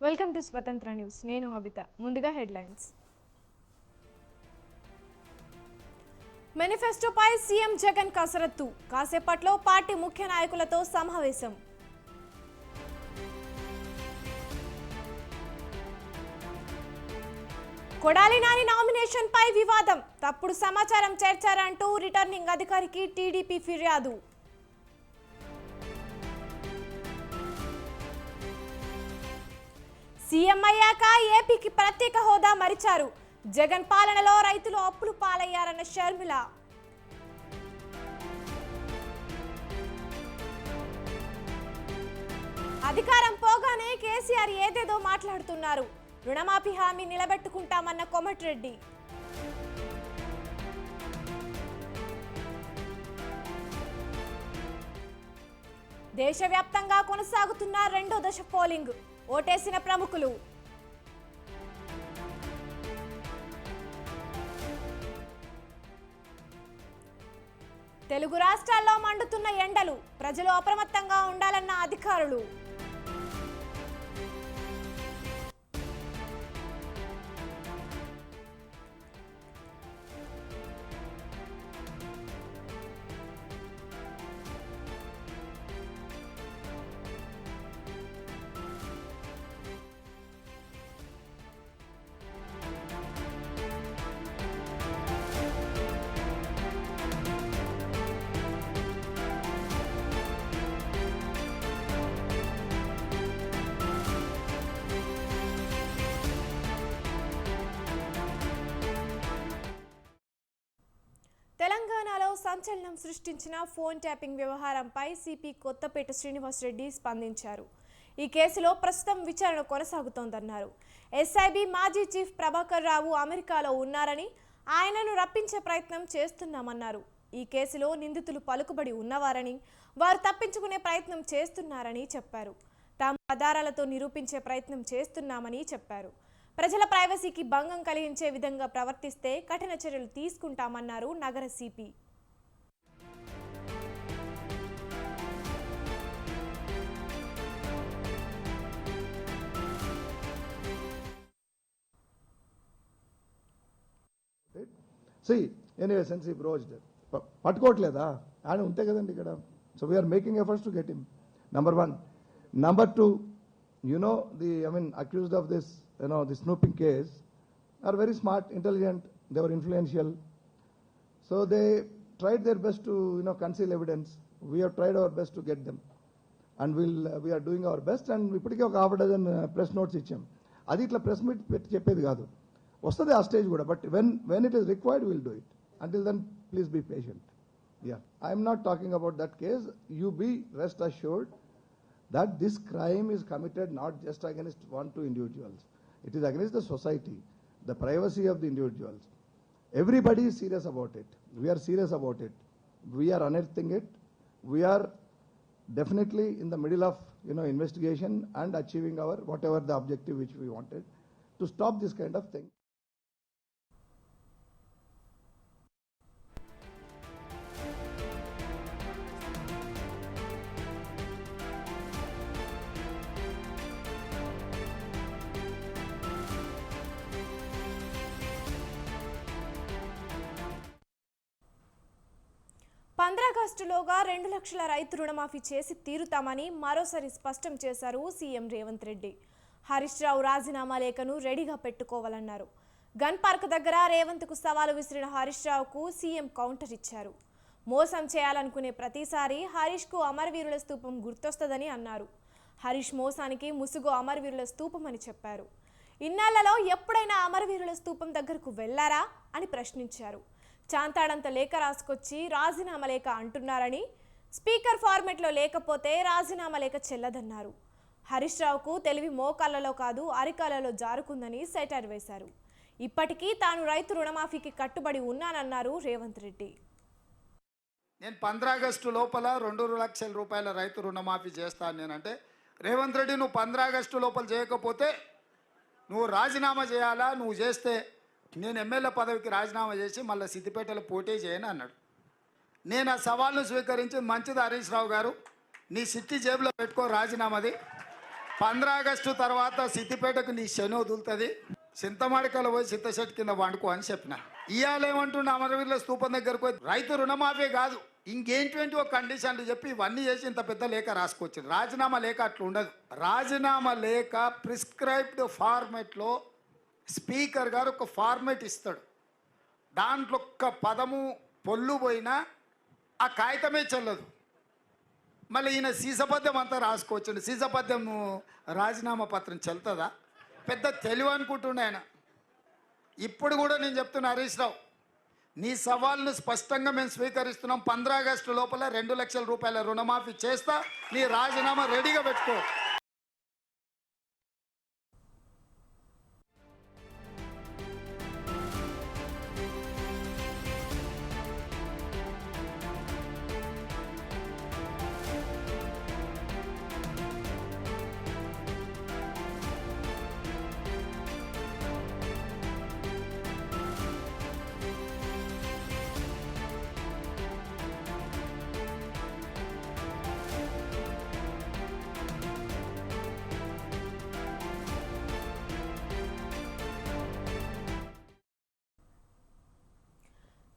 Welcome to స్వతంత్ర news. నేను అబిత. ముందుగా హెడ్లైన్స్. మేనిఫెస్టోపై సీఎం జగన్ కసరత్తు. కాసేపట్లో పార్టీ ముఖ్య నాయకులతో సమావేశం. కొడాలి నాని నామినేషన్ పై వివాదం. తప్పుడు సమాచారం చేర్చారంటూ రిటర్నింగ్ అధికారికి టీడీపీ ఫిర్యాదు. సీఎం అయ్యాక ఏపీకి ప్రత్యేక హోదా మరిచారు. జగన్ పాలనలో రైతులు అప్పులు పాలయ్యారన్న షర్మిల. అధికారం పోగానే కేసీఆర్ ఏదేదో మాట్లాడుతున్నారు. రుణమాఫీ హామీ నిలబెట్టుకుంటామన్న కోమటిరెడ్డి. దేశవ్యాప్తంగా కొనసాగుతున్న రెండో దశ పోలింగ్. ఓటేసిన ప్రముఖులు. తెలుగు రాష్ట్రాల్లో మండుతున్న ఎండలు. ప్రజలు అప్రమత్తంగా ఉండాలన్న అధికారులు. తెలంగాణలో సంచలనం సృష్టించిన ఫోన్ ట్యాపింగ్ వ్యవహారంపై సిపి కొత్తపేట శ్రీనివాసరెడ్డి స్పందించారు. ఈ కేసులో ప్రస్తుతం విచారణ కొనసాగుతోందన్నారు. ఎస్ఐబి మాజీ చీఫ్ ప్రభాకర్ రావు అమెరికాలో ఉన్నారని, ఆయనను రప్పించే ప్రయత్నం చేస్తున్నామన్నారు. ఈ కేసులో నిందితులు పలుకుబడి ఉన్నవారని, వారు తప్పించుకునే ప్రయత్నం చేస్తున్నారని చెప్పారు. తాము ఆధారాలతో నిరూపించే ప్రయత్నం చేస్తున్నామని చెప్పారు. ప్రజల ప్రైవసీకి భంగం కలిగించే విధంగా ప్రవర్తిస్తే కఠిన చర్యలు తీసుకుంటామన్నారు నగర సిపి. పట్టుకోవట్లేదా ఆయన ఉంటే కదండి ఇక్కడ. So we are making efforts to get him. Number 1. Number 2, accused of this, the snooping case are very smart, intelligent, they were influential. So they tried their best to, conceal evidence. We have tried our best to get them. And we are doing our best. And ఇప్పటికే ఒక 6 press notes ఇచ్చాం. అది ఇట్లా press meet పెట్టి చెప్పేది కాదు. వస్తుంది ఆ స్టేజ్ కూడా. But when it is required, we'll do it. Until then, please be patient. Yeah. I am not talking about that case. You be rest assured that this crime is committed not just against 1-2 individuals. It is against the society, the privacy of the individuals. Everybody is serious about it. We are serious about it. We are unearthing it. We are definitely in the middle of, investigation and achieving our whatever the objective which we wanted to stop this kind of thing. ఆగస్టులోగా 2 లక్షల రైతు రుణమాఫీ చేసి తీరుతామని మరోసారి స్పష్టం చేశారు CM Revanth Reddy. Harish Rao రాజీనామా లేఖను రెడీగా పెట్టుకోవాలన్నారు. గన్ పార్క్ దగ్గర రేవంత్కు సవాలు విసిరిన హరీష్ రావుకు సీఎం కౌంటర్ ఇచ్చారు. మోసం చేయాలనుకునే ప్రతిసారి హరీష్కు అమరవీరుల స్తూపం గుర్తొస్తుందని అన్నారు. హరీష్ మోసానికి ముసుగు అమరవీరుల స్తూపం అని చెప్పారు. ఇన్నాళ్లలో ఎప్పుడైనా అమరవీరుల స్తూపం దగ్గరకు వెళ్లారా అని ప్రశ్నించారు. చాంతాడంత లేఖ రాసుకొచ్చి రాజీనామా లేఖ అంటున్నారని, స్పీకర్ ఫార్మెట్లో లేకపోతే రాజీనామా లేఖ చెల్లదన్నారు. హరీష్ రావుకు తెలివి మోకాళ్లలో కాదు అరికాలలో జారుకుందని సెటైర్ వేశారు. ఇప్పటికీ తాను రైతు రుణమాఫీకి కట్టుబడి ఉన్నానన్నారు రేవంత్ రెడ్డి. నేను 15 ఆగస్టు లోపల 2 లక్షల రూపాయల రైతు రుణమాఫీ చేస్తాను నేనంటే, రేవంత్ రెడ్డి నువ్వు 15 ఆగస్టు లోపల చేయకపోతే నువ్వు రాజీనామా చేయాలా, నువ్వు చేస్తే నేను ఎమ్మెల్యే పదవికి రాజీనామా చేసి మళ్ళీ సిద్దిపేటలో పోటీ చేయను అన్నాడు. నేను ఆ సవాల్ను స్వీకరించి, మంచిది హరీష్ రావు గారు, నీ సిట్టి జేబులో పెట్టుకో రాజీనామాది, 15 ఆగస్టు తర్వాత సిద్దిపేటకు నీ శని వదులుతుంది, చింతమాడికలు పోయి చింతచెట్టు కింద వండుకో అని చెప్పిన. ఇవాళ ఏమంటుండే అమరవీరుల స్తూపం దగ్గరకు పోయి రైతు రుణమాఫీ కాదు ఇంకేంటి ఒక కండిషన్లు చెప్పి ఇవన్నీ చేసి ఇంత పెద్ద లేఖ రాసుకొచ్చింది. రాజీనామా లేఖ అట్లా ఉండదు. రాజీనామా లేఖ ప్రిస్క్రైబ్డ్ ఫార్మెట్లో స్పీకర్ గారు ఒక ఫార్మెట్ ఇస్తాడు. దాంట్లో ఒక్క పదము పొల్లు పోయినా ఆ కాగితమే చెల్లదు. మళ్ళీ ఈయన సీసపద్యం అంతా రాసుకోవచ్చండి. సీసపద్యం రాజీనామా పత్రం చెల్తుందా? పెద్ద తెలివి అనుకుంటుండే ఆయన. ఇప్పుడు కూడా నేను చెప్తున్నా హరీష్ రావు, నీ సవాల్ను స్పష్టంగా మేము స్వీకరిస్తున్నాం. 15 ఆగస్టు లోపల 2 లక్షల రూపాయల రుణమాఫీ చేస్తా, నీ రాజీనామా రెడీగా పెట్టుకో.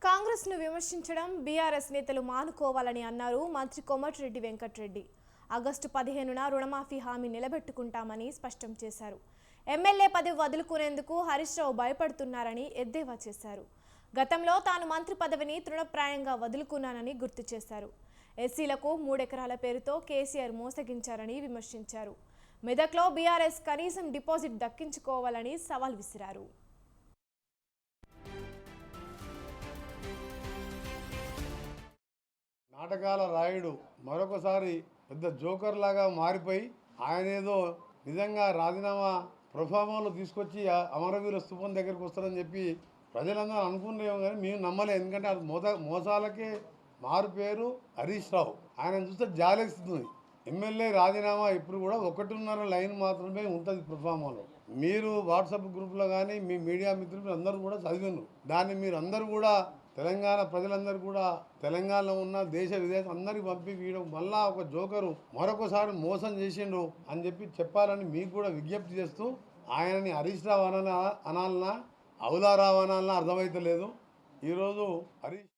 కాంగ్రెస్ను విమర్శించడం బీఆర్ఎస్ నేతలు మానుకోవాలని అన్నారు మంత్రి కోమటిరెడ్డి వెంకటరెడ్డి. ఆగస్టు 15న రుణమాఫీ హామీ నిలబెట్టుకుంటామని స్పష్టం చేశారు. ఎమ్మెల్యే పదవి వదులుకునేందుకు హరీష్ రావు భయపడుతున్నారని ఎద్దేవా చేశారు. గతంలో తాను మంత్రి పదవిని తృణప్రాయంగా వదులుకున్నానని గుర్తు చేశారు. ఎస్సీలకు 3 ఎకరాల పేరుతో కేసీఆర్ మోసగించారని విమర్శించారు. మెదక్లో బీఆర్ఎస్ కనీసం డిపాజిట్ దక్కించుకోవాలని సవాల్ విసిరారు. నాటకాల రాయుడు మరొకసారి పెద్ద జోకర్ లాగా మారిపోయి ఆయన ఏదో నిజంగా రాజీనామా ప్రొఫామాలో తీసుకొచ్చి అమరవీరుల స్థూపం దగ్గరికి వస్తారని చెప్పి ప్రజలందరూ అనుకునేమో కానీ మేము నమ్మలేదు. ఎందుకంటే అది మోసాలకే మారు పేరు హరీష్ రావు. ఆయన చూస్తే జాలేస్తుంది. ఎమ్మెల్యే రాజీనామా ఇప్పుడు కూడా 1.5 లైన్ మాత్రమే ఉంటుంది ప్రొఫామాలో. మీరు వాట్సాప్ గ్రూప్లో కానీ మీ మీడియా మిత్రులు అందరూ కూడా చదివినారు. దాన్ని మీరు అందరూ కూడా తెలంగాణ ప్రజలందరూ కూడా తెలంగాణలో ఉన్న దేశ విదేశం అందరికి పంపి వీడు మళ్ళా ఒక జోకరు మరొకసారి మోసం చేసిండు అని చెప్పి చెప్పాలని మీకు కూడా విజ్ఞప్తి చేస్తూ ఆయనని హరీష్ రావు అనాలన్నా అవులారావు అనాలన్నా అర్థమైతలేదు. ఈరోజు హరీష్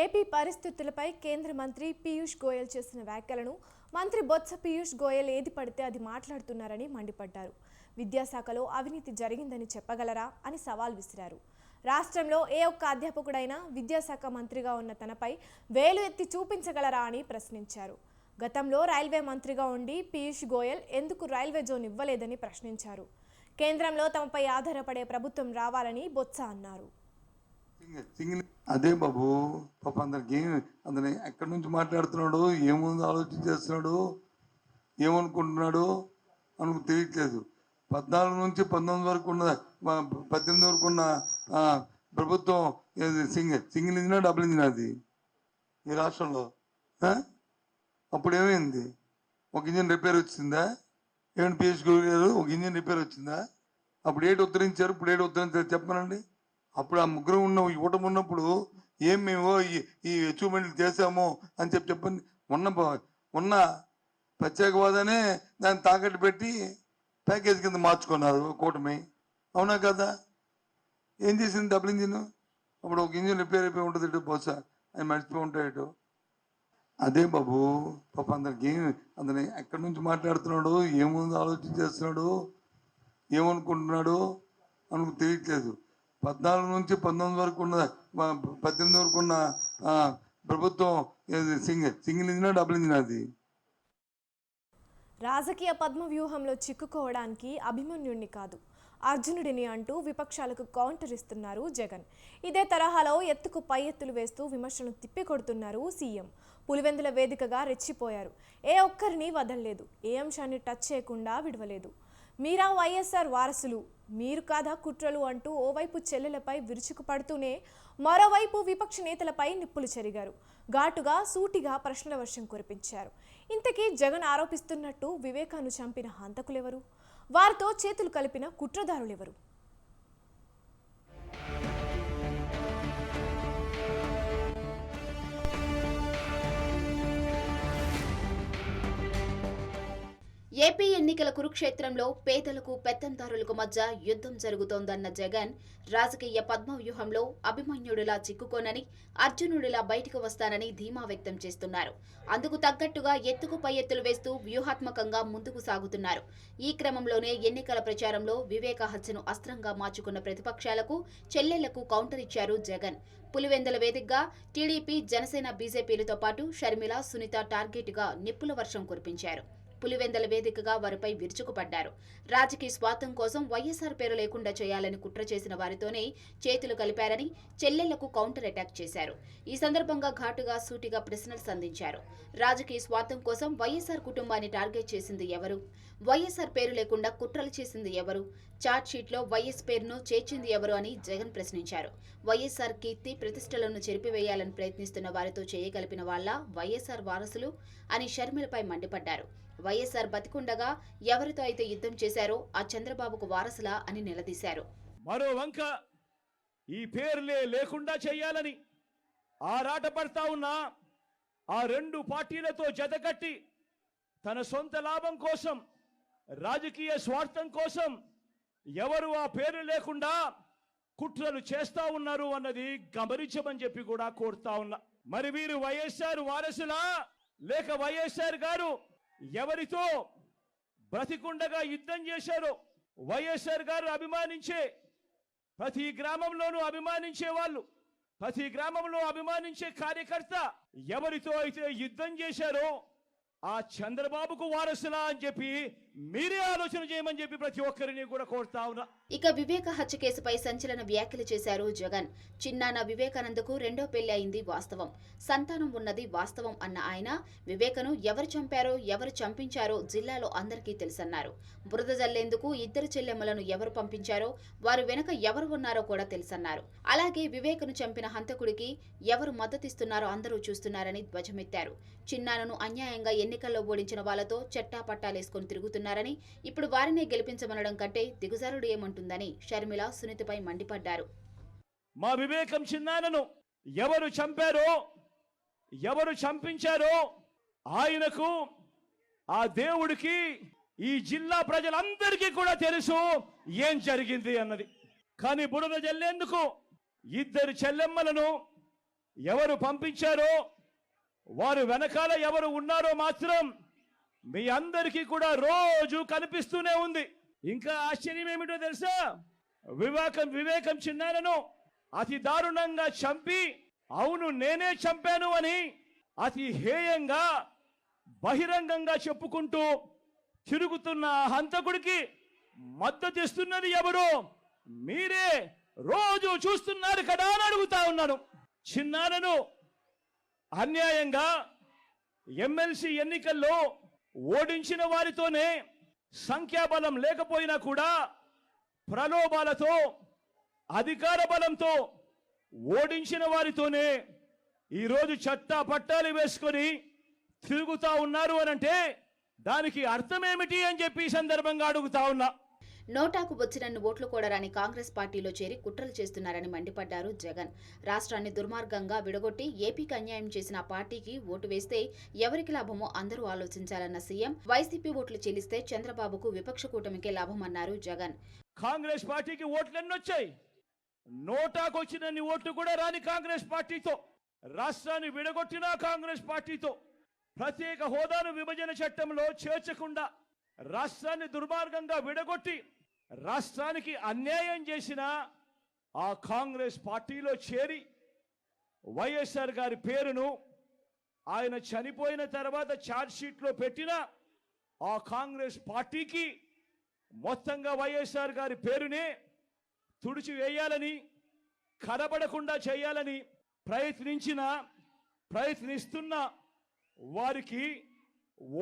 ఏపీ పరిస్థితులపై కేంద్ర మంత్రి పీయూష్ గోయల్ చేసిన వ్యాఖ్యలను మంత్రి బొత్స పీయూష్ గోయల్ ఏది పడితే అది మాట్లాడుతున్నారని మండిపడ్డారు. విద్యాశాఖలో అవినీతి జరిగిందని చెప్పగలరా అని సవాల్ విసిరారు. రాష్ట్రంలో ఏ ఒక్క అధ్యాపకుడైనా విద్యాశాఖ మంత్రిగా ఉన్న తనపై వేలు ఎత్తి చూపించగలరా అని ప్రశ్నించారు. గతంలో రైల్వే మంత్రిగా ఉండి పీయూష్ గోయల్ ఎందుకు రైల్వే జోన్ ఇవ్వలేదని ప్రశ్నించారు. కేంద్రంలో తమపై ఆధారపడే ప్రభుత్వం రావాలని బొత్స అన్నారు. అదే బాబు పాప అందరికి అతను ఎక్కడి నుంచి మాట్లాడుతున్నాడు, ఏముందో ఆలోచన చేస్తున్నాడు, ఏమనుకుంటున్నాడు అనుకు తెలియట్లేదు. 14 నుంచి 19 వరకు ఉన్న 18 వరకు ఉన్న ప్రభుత్వం సింగిల్ ఇంజినా డబుల్ ఇంజినా అది ఈ రాష్ట్రంలో. అప్పుడు ఏమైంది? ఒక ఇంజిన్ రిపేర్ వచ్చిందా? ఏమైనా పీయూష్ గోయల్ గారు ఒక ఇంజిన్ రిపేర్ వచ్చిందా? అప్పుడు ఏడు ఉత్తరించారు, ఇప్పుడు ఏడు ఉత్తరించారు చెప్పనండి. అప్పుడు ఆ ముగ్గురు ఊటమి ఉన్నప్పుడు ఏం మేము ఈ అచీవ్మెంట్లు చేసాము అని చెప్పండి. ఉన్న ప్రత్యేక హోదానే దాన్ని తాకట్టు పెట్టి ప్యాకేజ్ కింద మార్చుకున్నారు కూటమి. అవునా కదా? ఏం చేసింది డబుల్ ఇంజిన్? అప్పుడు ఒక ఇంజిన్ రిపేర్ అయిపోయి ఉంటుంది ఇటు, బహుశా అది మర్చిపోయి ఉంటాయి. అదే బాబు పాప అందరికి అతను ఎక్కడి నుంచి మాట్లాడుతున్నాడు, ఏముందో ఆలోచన చేస్తున్నాడు, ఏమనుకుంటున్నాడు అనుకు తెలియట్లేదు. 14 నుంచి 19 వరకు ఉన్న 18 వరకు ఉన్న ప్రభుత్వం సింగిల్ ఇంజినా డబుల్ ఇంజినా అది. రాజకీయ పద్మవ్యూహంలో చిక్కుకోవడానికి అభిమన్యుడిని కాదు అర్జునుడిని అంటూ విపక్షాలకు కౌంటర్ ఇస్తున్నారు జగన్. ఇదే తరహాలో ఎత్తుకు పై ఎత్తులు వేస్తూ విమర్శలను తిప్పికొడుతున్నారు సీఎం. పులివెందుల వేదికగా రెచ్చిపోయారు. ఏ ఒక్కరిని వదలలేదు, ఏ అంశాన్ని టచ్ చేయకుండా విడవలేదు. మీరా వైఎస్ఆర్ వారసులు, మీరు కాదా కుట్రలు అంటూ ఓవైపు చెల్లెలపై విరుచుకుపడుతూనే మరోవైపు విపక్ష నేతలపై నిప్పులు చెరిగారు. ఘాటుగా సూటిగా ప్రశ్నల వర్షం కురిపించారు. ఇంతకీ జగన్ ఆరోపిస్తున్నట్టు వివేకాను చంపిన హంతకులెవరు? వారితో చేతులు కలిపిన కుట్రదారులెవరు? ఏపీ ఎన్నికల కురుక్షేత్రంలో పేదలకు పెత్తందారులకు మధ్య యుద్ధం జరుగుతోందన్న జగన్ రాజకీయ పద్మవ్యూహంలో అభిమన్యుడిలా చిక్కుకోనని అర్జునుడిలా బయటకు వస్తానని ధీమా వ్యక్తం చేస్తున్నారు. అందుకు తగ్గట్టుగా ఎత్తుకు పై ఎత్తులు వేస్తూ వ్యూహాత్మకంగా ముందుకు సాగుతున్నారు. ఈ క్రమంలోనే ఎన్నికల ప్రచారంలో వివేక హత్యను అస్త్రంగా మార్చుకున్న ప్రతిపక్షాలకు చెల్లెళ్లకు కౌంటర్ ఇచ్చారు జగన్. పులివెందుల వేదికగా టీడీపీ, జనసేన, బీజేపీలతో పాటు షర్మిల, సునీత టార్గెట్గా నిప్పుల వర్షం కురిపించారు. పులివెందుల వేదికగా వారిపై విరుచుకుపడ్డారు. రాజకీయ స్వార్థం కోసం వైఎస్ఆర్ పేరు లేకుండా చేయాలని కుట్ర చేసిన వారితోనే చేతులు కలిపారని చెల్లెళ్లకు కౌంటర్ అటాక్ చేశారు. ఈ సందర్భంగా ఘాటుగా సూటిగా ప్రశ్నలు సంధించారు. రాజకీయ స్వార్థం కోసం వైఎస్ఆర్ కుటుంబాన్ని టార్గెట్ చేసింది ఎవరు? వైఎస్ఆర్ పేరు లేకుండా కుట్రలు చేసింది ఎవరు? చార్ట్ షీట్లో వైఎస్ పేరును చేర్చింది ఎవరు అని జగన్ ప్రశ్నించారు. వైఎస్ఆర్ కీర్తి ప్రతిష్టలను చెరిపివేయాలని ప్రయత్నిస్తున్న వారితో చేయగలిపిన వాళ్ల వైఎస్ఆర్ వారసులు అని షర్మిలపై మండిపడ్డారు. వైఎస్ఆర్ బతికుండగా ఎవరితో అయితే యుద్ధం చేశారో ఆ చంద్రబాబుకు వారసులా అని నిలదీశారు. మరో వంక ఈ పేర్లే లేకుండా చేయాలని ఆరాట పడతా ఉన్న ఆ రెండు పార్టీలతో జతకట్టి తన సొంత లాభం కోసం, రాజకీయ స్వార్థం కోసం ఎవరు ఆ పేరు లేకుండా కుట్రలు చేస్తా ఉన్నారు అన్నది గమనించమని చెప్పి కూడా కోరుతా ఉన్నా. మరి వీరు వైఎస్ఆర్ వారసులా, లేక వైఎస్ఆర్ గారు ఎవరితో బ్రతికుండగా యుద్ధం చేశారో, వైఎస్ఆర్ గారు అభిమానించే ప్రతి గ్రామంలోనూ అభిమానించే వాళ్ళు, ప్రతి గ్రామంలో అభిమానించే కార్యకర్త ఎవరితో అయితే యుద్ధం చేశారో ఆ చంద్రబాబుకు వారసులా అని చెప్పి మీరే ఆలోచన చేయమని చెప్పి ప్రతి ఒక్కరిని కూడా కోరుతా ఉన్నా. ఇక వివేక హత్య కేసుపై సంచలన వ్యాఖ్యలు చేశారు జగన్. చిన్నాన్న వివేకానందకు రెండో పెళ్లి అయింది వాస్తవం, సంతానం ఉన్నది వాస్తవం అన్న ఆయన వివేకను ఎవరు చంపారో, ఎవరు చంపించారో జిల్లాలో అందరికీ తెలుసన్నారు. బురద జల్లేందుకు ఇద్దరు చెల్లెమ్మలను ఎవరు పంపించారో, వారు వెనక ఎవరు ఉన్నారో కూడా తెలుసన్నారు. అలాగే వివేకను చంపిన హంతకుడికి ఎవరు మద్దతిస్తున్నారో అందరూ చూస్తున్నారని ధ్వజమెత్తారు. చిన్నాన్నను అన్యాయంగా ఎన్నికల్లో ఓడించిన వాళ్లతో చట్టాపట్టాలేసుకుని తిరుగుతున్నారని, ఇప్పుడు వారినే గెలిపించమనడం కంటే దిగుజారుడు ఏమంటుందని షర్మిల, సునీతపై మండిపడ్డారు. మా వివేకం చిన్నాన్నను ఎవరు చంపారో, ఎవరు చంపించారో ఆయనకు, ఆ దేవుడికి, ఈ జిల్లా ప్రజలందరికీ కూడా తెలుసు ఏం జరిగింది అన్నది. కానీ బురద జల్లేందుకు ఇద్దరు చెల్లెమ్మలను ఎవరు పంపించారో, వారు వెనకాల ఎవరు ఉన్నారో మాత్రం మీ అందరికీ కూడా రోజు కనిపిస్తూనే ఉంది. ఇంకా ఆశ్చర్యం ఏమిటో తెలుసా? వివేకం చిన్నారను అతి దారుణంగా చంపి, అవును నేనే చంపాను అని అతి హేయంగా బహిరంగంగా చెప్పుకుంటూ తిరుగుతున్న హంతకుడికి మద్దతిస్తున్నది ఎవరు? మీరే రోజు చూస్తున్నారు కదా అని అడుగుతా ఉన్నాను. చిన్నారను అన్యాయంగా ఎమ్మెల్సీ ఎన్నికల్లో ఓడించిన వారితోనే, సంఖ్యాబలం లేకపోయినా కూడా ప్రలోభాలతో, అధికార బలంతో ఓడించిన వారితోనే ఈరోజు చట్టా పట్టాలు వేసుకొని తిరుగుతా ఉన్నారు అనంటే దానికి అర్థమేమిటి అని చెప్పి ఈ సందర్భంగా అడుగుతా ఉన్నా. నోటాకు వచ్చినన్ని ఓట్లు కూడా రాని కాంగ్రెస్ పార్టీలో చేరి కుట్రలు చేస్తున్నారని మండిపడ్డారు జగన్. రాష్ట్రాన్ని దుర్మార్గంగా విడగొట్టి ఏపీకి అన్యాయం చేసిన ఆ పార్టీకి ఓటు వేస్తే ఎవరికి లాభమో అందరూ ఆలోచించాలన్న సీఎం, వైసీపీ ఓట్లు చెల్లిస్తే చంద్రబాబుకు విపక్ష కూటమికే లాభమన్నారు జగన్. కాంగ్రెస్ పార్టీకి ఓట్లు ఎన్నొచ్చాయి? నోటాకు వచ్చినన్ని ఓట్లు కూడా రాని కాంగ్రెస్ పార్టీతో, రాష్ట్రాన్ని విడగొట్టిన కాంగ్రెస్ పార్టీతో, ప్రత్యేక హోదాను విభజన చట్టంలో చేర్చకుండా రాష్ట్రాన్ని దుర్మార్గంగా విడగొట్టి రాష్ట్రానికి అన్యాయం చేసిన ఆ కాంగ్రెస్ పార్టీలో చేరి వైఎస్ఆర్ గారి పేరును ఆయన చనిపోయిన తర్వాత ఛార్జ్ షీట్లో పెట్టిన ఆ కాంగ్రెస్ పార్టీకి మొత్తంగా వైఎస్ఆర్ గారి పేరునే తుడిచివేయాలని, కనబడకుండా చేయాలని ప్రయత్నిస్తున్న వారికి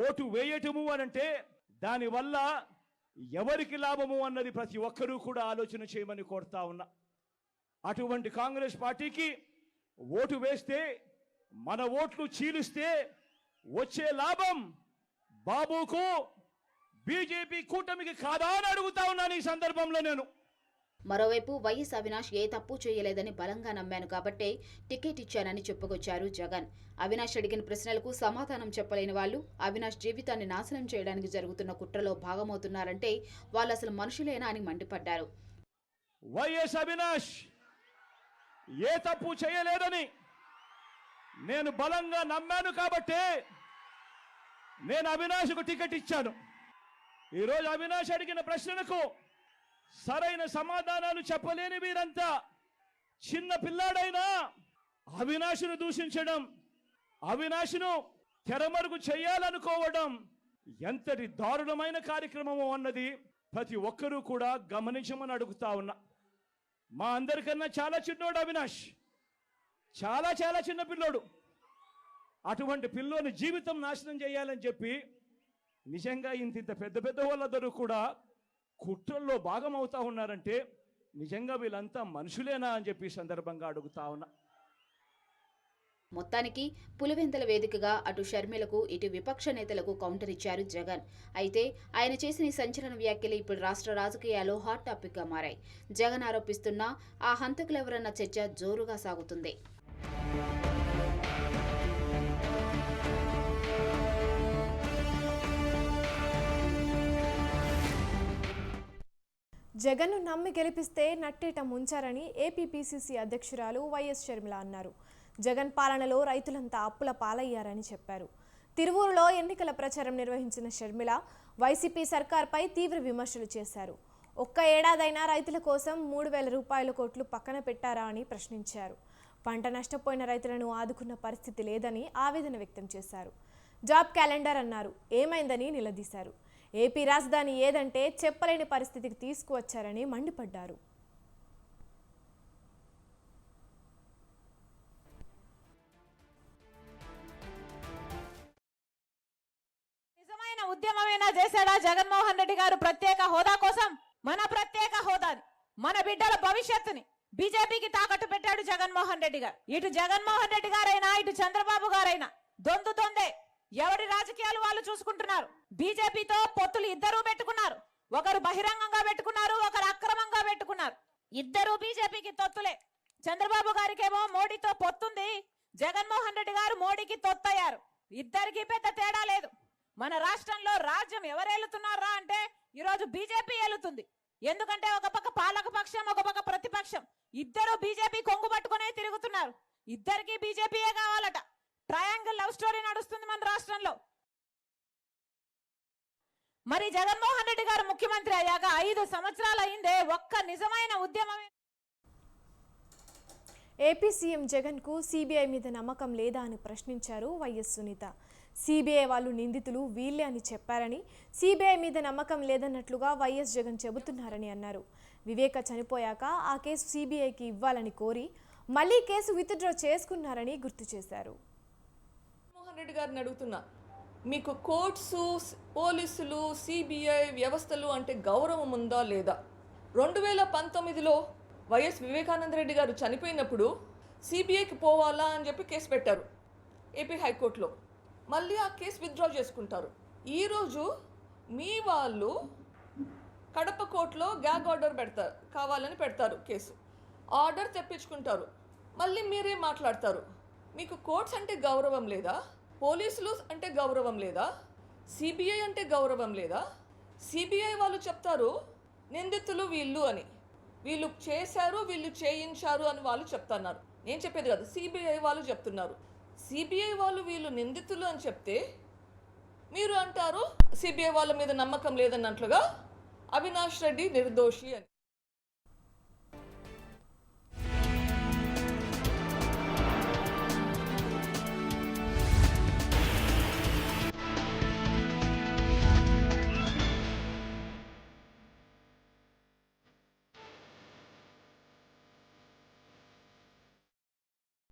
ఓటు వేయటము అనంటే దానివల్ల ఎవరికి లాభము అన్నది ప్రతి ఒక్కరూ కూడా ఆలోచన చేయమని కోరుతా ఉన్నా. అటువంటి కాంగ్రెస్ పార్టీకి ఓటు వేస్తే, మన ఓట్లు చీలిస్తే వచ్చే లాభం బాబుకు, బీజేపీ కూటమికి కాదా అని అడుగుతా ఉన్నాను ఈ సందర్భంలో నేను. మరోవైపు వైఎస్ అవినాష్ ఏ తప్పు చేయలేదని బలంగా నమ్మాను కాబట్టే టికెట్ ఇచ్చానని చెప్పుకొచ్చారు జగన్. అవినాష్ అడిగిన ప్రశ్నలకు సమాధానం చెప్పలేని వాళ్ళు అవినాష్ జీవితాన్ని నాశనం చేయడానికి జరుగుతున్న కుట్రలో భాగమవుతున్నారంటే వాళ్ళు అసలు మనుషులేనా అని మండిపడ్డారు. వైఎస్ అవినాష్ ఏ తప్పు చేయలేదని నేను బలంగా నమ్మాను కాబట్టే నేను అవినాష్కు టికెట్ ఇచ్చాను. ఈరోజు అవినాష్ అడిగిన ప్రశ్నలకు సరైన సమాధానాలు చెప్పలేని వీరంతా చిన్న పిల్లాడైనా అవినాష్ను దూషించడం, అవినాష్ను తెరమరుగు చేయాలనుకోవడం ఎంతటి దారుణమైన కార్యక్రమమో అన్నది ప్రతి ఒక్కరూ కూడా గమనించమని అడుగుతా ఉన్నా. మా అందరికన్నా చాలా చిన్నోడు అవినాష్, చాలా చాలా చిన్న పిల్లోడు. అటువంటి పిల్లోని జీవితం నాశనం చేయాలని చెప్పి నిజంగా ఇంత పెద్ద పెద్ద వాళ్ళందరూ కూడా కుట్రల్లో భాగం అవుతా ఉన్నారంటే నిజంగా వీళ్ళంతా మనుషులేనా అని చెప్పి సందర్భంగా అడుగుతా ఉన్నా. మొత్తానికి పులివెందుల వేదికగా అటు షర్మిలకు ఇటు విపక్ష నేతలకు కౌంటర్ ఇచ్చారు జగన్. అయితే ఆయన చేసిన ఈ సంచలన వ్యాఖ్యలు ఇప్పుడు రాష్ట్ర రాజకీయాల్లో హాట్ టాపిక్ గా మారాయి. జగన్ ఆరోపిస్తున్న ఆ హంతకులెవరన్న చర్చ జోరుగా సాగుతుంది. జగన్ను నమ్మి గెలిపిస్తే నట్టేట ముంచారని ఏపీపీసీసీ అధ్యక్షురాలు వైఎస్ షర్మిల అన్నారు. జగన్ పాలనలో రైతులంతా అప్పుల పాలయ్యారని చెప్పారు. తిరువూరులో ఎన్నికల ప్రచారం నిర్వహించిన షర్మిల వైసీపీ సర్కార్పై తీవ్ర విమర్శలు చేశారు. ఒక్క ఏడాదైనా రైతుల కోసం 3,000 రూపాయల కోట్లు పక్కన పెట్టారా అని ప్రశ్నించారు. పంట నష్టపోయిన రైతులను ఆదుకున్న పరిస్థితి లేదని ఆవేదన వ్యక్తం చేశారు. జాబ్ క్యాలెండర్ అన్నారు, ఏమైందని నిలదీశారు. ఏపీ రాజధాని ఏదంటే చెప్పలేని పరిస్థితికి తీసుకువచ్చారని మండిపడ్డారు. నిజమైన ఉద్యమమైనా చేశాడా జగన్మోహన్ రెడ్డి గారు? ప్రత్యేక హోదా కోసం, మన ప్రత్యేక హోదాని, మన బిడ్డల భవిష్యత్తుని బీజేపీకి తాకట్టు పెట్టాడు జగన్మోహన్ రెడ్డి గారు. ఇటు జగన్మోహన్ రెడ్డి గారైనా ఇటు చంద్రబాబు గారైనా దొందే ఎవరి రాజకీయాలు వాళ్ళు చూసుకుంటున్నారు. బీజేపీతో పొత్తులు ఇద్దరూ పెట్టుకున్నారు. ఒకరు బహిరంగంగా పెట్టుకున్నారు, ఒకరు అక్రమంగా పెట్టుకున్నారు. ఇద్దరు బీజేపీకి తొత్తులే. చంద్రబాబు గారికేమో మోడీతో పొత్తుంది, జగన్మోహన్ రెడ్డి గారు మోడీకి తొత్తయ్యారు. ఇద్దరికి పెద్ద తేడా లేదు. మన రాష్ట్రంలో రాజ్యం ఎవరేలుతున్నారా అంటే ఈరోజు బీజేపీ ఏలుతుంది. ఎందుకంటే ఒక పక్క పాలక పక్షం, ఒక పక్క ప్రతిపక్షం, ఇద్దరు బీజేపీ కొంగు పట్టుకునే తిరుగుతున్నారు. ఇద్దరికి బీజేపీయే కావాలట. ట్రయాంగిల్ లవ్ స్టోరీ నడుస్తుంది మన రాష్ట్రంలో. మరి జగన్మోహన్ రెడ్డి గారు ముఖ్యమంత్రి అయ్యాక 5 సంవత్సరాలు అయిందే, ఒక్క నిజమైన ఉద్యమమే. ఏపీ సీఎం జగన్కు సీబీఐ మీద నమ్మకం లేదా అని ప్రశ్నించారు వైఎస్ సునీత. సీబీఐ వాళ్ళు నిందితులు వీళ్ళే అని చెప్పారని, సీబీఐ మీద నమ్మకం లేదన్నట్లుగా వైఎస్ జగన్ చెబుతున్నారని అన్నారు. వివేక చనిపోయాక ఆ కేసు సీబీఐకి ఇవ్వాలని కోరి మళ్లీ కేసు విత్డ్రా చేసుకున్నారని గుర్తు చేశారు. జగన్మోహన్ రెడ్డి గారిని అడుగుతున్నా, మీకు కోర్ట్సు, పోలీసులు, సిబిఐ వ్యవస్థలు అంటే గౌరవం ఉందా లేదా? 2019లో వైఎస్ వివేకానంద రెడ్డి గారు చనిపోయినప్పుడు సిబిఐకి పోవాలా అని చెప్పి కేసు పెట్టారు ఏపీ హైకోర్టులో. మళ్ళీ ఆ కేసు విత్డ్రా చేసుకుంటారు. ఈరోజు మీ వాళ్ళు కడప కోర్టులో గ్యాగ్ ఆర్డర్ పెడతారు, కావాలని పెడతారు కేసు. ఆర్డర్ తెప్పించుకుంటారు. మళ్ళీ మీరే మాట్లాడతారు. మీకు కోర్ట్స్ అంటే గౌరవం లేదా? పోలీసులు అంటే గౌరవం లేదా? సిబిఐ అంటే గౌరవం లేదా? సిబిఐ వాళ్ళు చెప్తారు నిందితులు వీళ్ళు అని, వీళ్ళు చేశారు, వీళ్ళు చేయించారు అని వాళ్ళు చెప్తున్నారు. నేను చెప్పేది కాదు, సిబిఐ వాళ్ళు చెప్తున్నారు. సిబిఐ వాళ్ళు వీళ్ళు నిందితులు అని చెప్తే మీరు అంటారు సిబిఐ వాళ్ళ మీద నమ్మకం లేదన్నట్లుగా అవినాష్ రెడ్డి నిర్దోషి అని.